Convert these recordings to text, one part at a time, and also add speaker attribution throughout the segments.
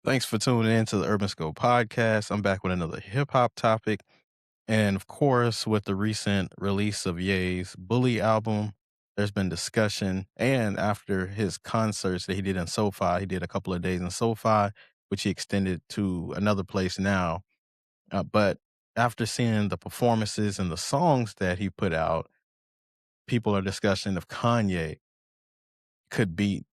Speaker 1: Thanks for tuning in to the Urban Scope podcast. I'm back with another hip hop topic. And of course, with the recent release of Ye's Bully album, there's been discussion. And after his concerts that he did in SoFi, he did a couple of days in SoFi, which he extended to another place now. But after seeing the performances and the songs that he put out, people are discussing if Kanye could beat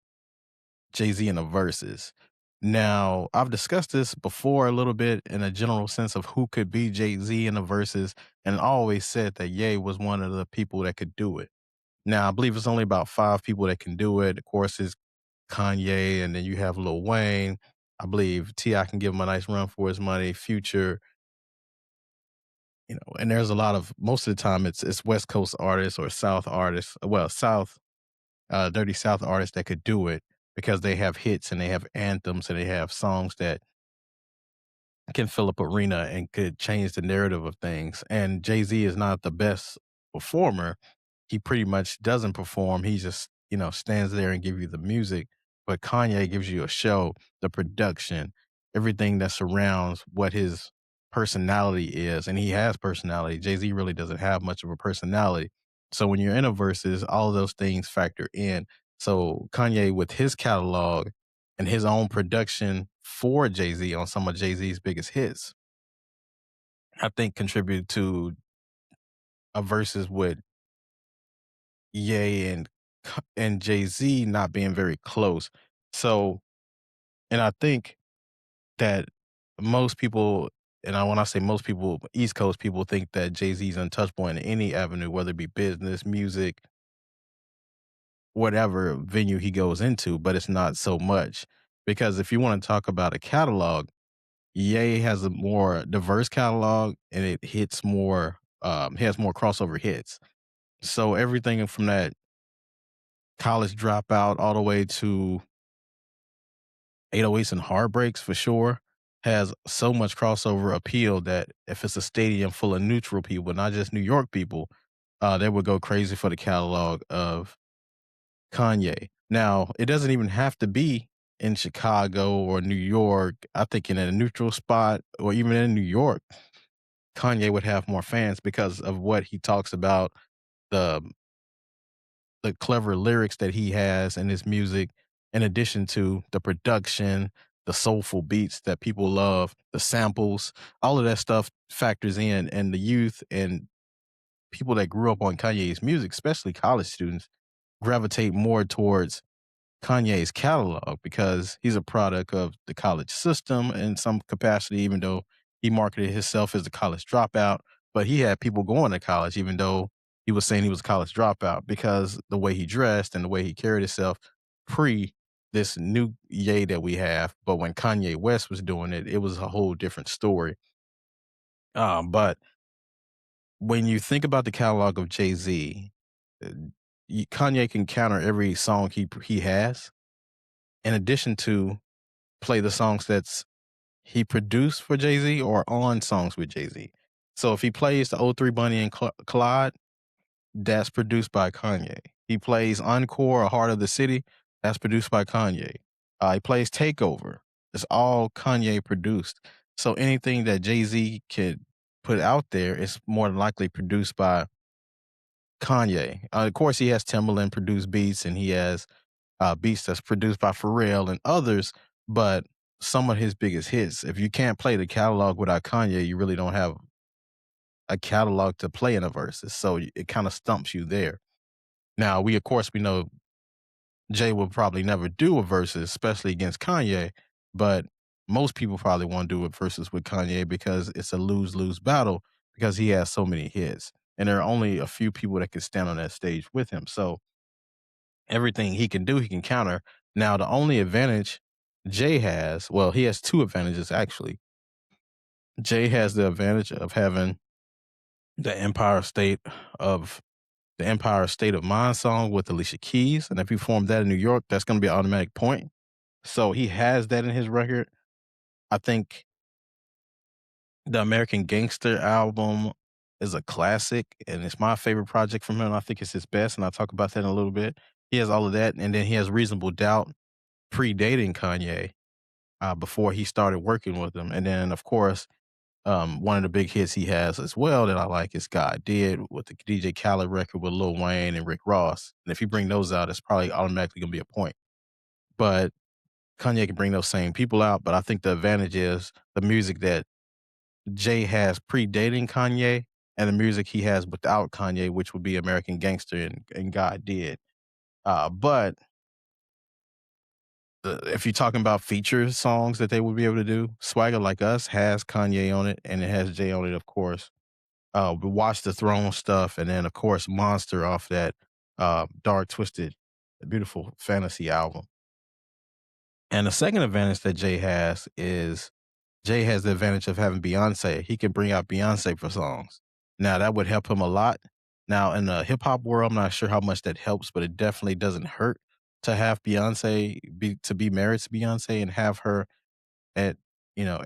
Speaker 1: Jay-Z in the verses. Now, I've discussed this before a little bit in a general sense of who could be Jay-Z in the verses, and I always said that Ye was one of the people that could do it. Now, I believe it's only about 5 people that can do it. Of course, it's Kanye, and then you have Lil Wayne. I believe T.I. can give him a nice run for his money, Future, and there's a lot of most of the time it's West Coast artists or South artists, well, South Dirty South artists that could do it because they have hits and they have anthems and they have songs that can fill up arena and could change the narrative of things. And Jay-Z is not the best performer. He pretty much doesn't perform. He just, stands there and give you the music. But Kanye gives you a show, the production, everything that surrounds what his personality is. And he has personality. Jay-Z really doesn't have much of a personality. So when you're in a verses, all of those things factor in. So Kanye with his catalog and his own production for Jay-Z on some of Jay-Z's biggest hits, I think contributed to a versus with Ye and Jay-Z not being very close. So, and I think that most people, when I say most people, East Coast people think that Jay-Z's untouchable in any avenue, whether it be business, music, whatever venue he goes into, but it's not so much. Because if you want to talk about a catalog, Ye has a more diverse catalog and it hits more, has more crossover hits. So everything from that college dropout all the way to 808s and heartbreaks for sure has so much crossover appeal that if it's a stadium full of neutral people, not just New York people, they would go crazy for the catalog of Kanye. Now, it doesn't even have to be in Chicago or New York. I think in a neutral spot or even in New York, Kanye would have more fans because of what he talks about, the the clever lyrics that he has in his music, in addition to the production, the soulful beats that people love, the samples, all of that stuff factors in, and the youth and people that grew up on Kanye's music, especially college students, gravitate more towards Kanye's catalog because he's a product of the college system in some capacity, even though he marketed himself as a college dropout. But he had people going to college, even though he was saying he was a college dropout because the way he dressed and the way he carried himself pre this new Ye that we have. But when Kanye West was doing it, it was a whole different story. But when you think about the catalog of Jay Z, uh, Kanye can counter every song he has in addition to play the songs that's he produced for Jay-Z or on songs with Jay-Z. So if he plays the '03 Bunny and Clyde, that's produced by Kanye. He plays Encore or Heart of the City, that's produced by Kanye. He plays Takeover. It's all Kanye produced. So anything that Jay-Z could put out there is more than likely produced by Kanye. Of course, he has Timbaland produced beats and he has beats that's produced by Pharrell and others, but some of his biggest hits, if you can't play the catalog without Kanye, you really don't have a catalog to play in a verses. So it kind of stumps you there. Now, of course, we know Jay will probably never do a versus, especially against Kanye, but most people probably want to do a versus with Kanye because it's a lose lose battle because he has so many hits. And there are only a few people that can stand on that stage with him. So everything he can do, he can counter. Now, the only advantage Jay has, well, he has two advantages actually. Jay has the advantage of having the Empire State of the Empire State of Mind song with Alicia Keys, and if he performed that in New York, that's going to be an automatic point. So he has that in his record. I think the American Gangster album is a classic, and it's my favorite project from him. I think it's his best, and I'll talk about that in a little bit. He has all of that, and then he has Reasonable Doubt predating Kanye. before he started working with him. And then, of course, one of the big hits he has as well that I like is God Did with the DJ Khaled record with Lil Wayne and Rick Ross. And if you bring those out, it's probably automatically gonna be a point. But Kanye can bring those same people out, but I think the advantage is the music that Jay has predating Kanye and the music he has without Kanye, which would be American Gangster and God Did. But if you're talking about feature songs that they would be able to do, Swagger Like Us has Kanye on it and it has Jay on it, of course. We Watch the Throne stuff, and then of course Monster off that Dark Twisted, beautiful fantasy album. And the second advantage that Jay has is Jay has the advantage of having Beyonce. He can bring out Beyonce for songs. Now that would help him a lot. Now in the hip hop world, I'm not sure how much that helps, but it definitely doesn't hurt to have Beyonce be married to Beyonce and have her at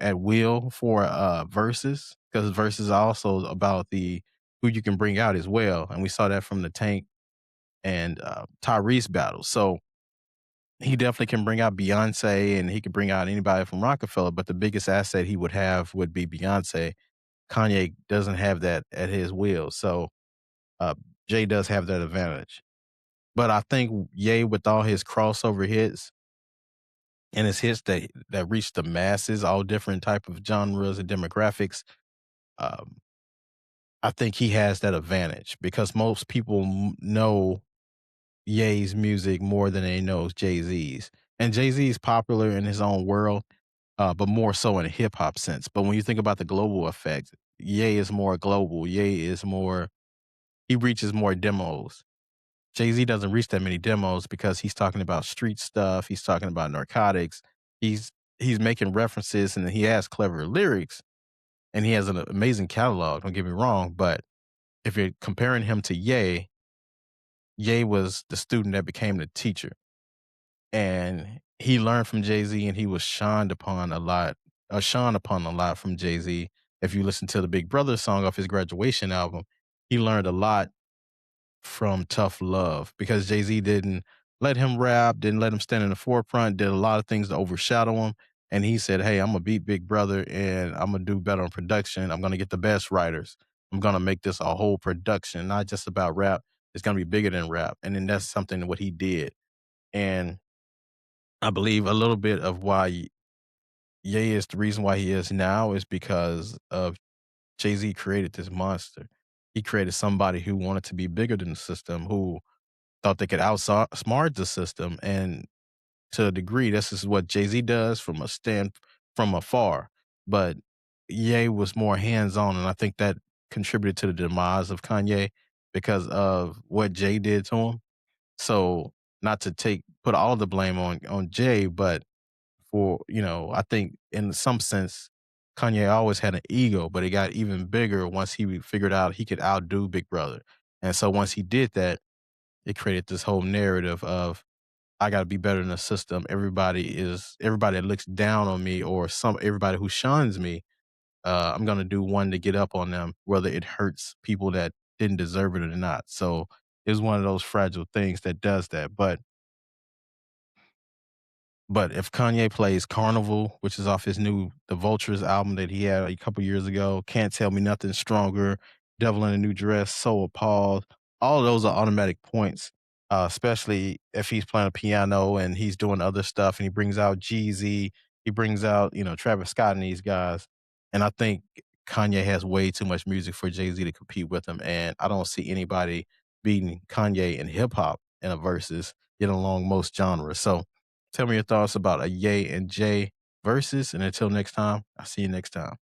Speaker 1: at will for verses because verses are also about the who you can bring out as well, and we saw that from the Tank and Tyrese battle. So he definitely can bring out Beyonce, and he could bring out anybody from Rockefeller. But the biggest asset he would have would be Beyonce. Kanye doesn't have that at his will, so uh, Jay does have that advantage. But I think Ye with all his crossover hits and his hits that reach the masses, all different type of genres and demographics, um, I think he has that advantage because most people know Ye's music more than they know Jay Z's, and Jay Z is popular in his own world, but more so in a hip hop sense. But when you think about the global effect, Ye is more global. Ye is more he reaches more demos. Jay Z doesn't reach that many demos because he's talking about street stuff. He's talking about narcotics. He's he's making references and he has clever lyrics and he has an amazing catalog. Don't get me wrong, but if you're comparing him to Ye, Ye was the student that became the teacher, and he learned from Jay Z, and he was shunned upon a lot from Jay Z. If you listen to the Big Brother song off his graduation album, he learned a lot from Tough Love because Jay Z didn't let him rap, didn't let him stand in the forefront, did a lot of things to overshadow him. And he said, "Hey, I'm gonna beat Big Brother, and I'm gonna do better on production. I'm gonna get the best writers. I'm gonna make this a whole production, not just about rap. It's gonna be bigger than rap." And then that's something what he did. And I believe a little bit of why Ye is the reason why he is now is because of Jay Z created this monster. He created somebody who wanted to be bigger than the system, who thought they could outsmart the system, and to a degree, this is what Jay Z does from afar. But Ye was more hands on, and I think that contributed to the demise of Kanye because of what Jay did to him. So not to take put all the blame on Jay, but I think in some sense Kanye always had an ego, but it got even bigger once he figured out he could outdo Big Brother. And so once he did that, it created this whole narrative of I gotta be better than the system. Everybody that looks down on me or everybody who shuns me, I'm gonna do one to get up on them, whether it hurts people that didn't deserve it or not. So it's one of those fragile things that does that. But if Kanye plays Carnival, which is off his new The Vultures album that he had a couple years ago, Can't Tell Me Nothing Stronger, Devil in a New Dress, So Appalled, all of those are automatic points, especially if he's playing a piano and he's doing other stuff and he brings out Jeezy, he brings out, Travis Scott and these guys. And I think Kanye has way too much music for Jay-Z to compete with him. And I don't see anybody beating Kanye in hip hop in a versus, get along most genres. So tell me your thoughts about a Ye and Jay versus, and until next time, I'll see you next time.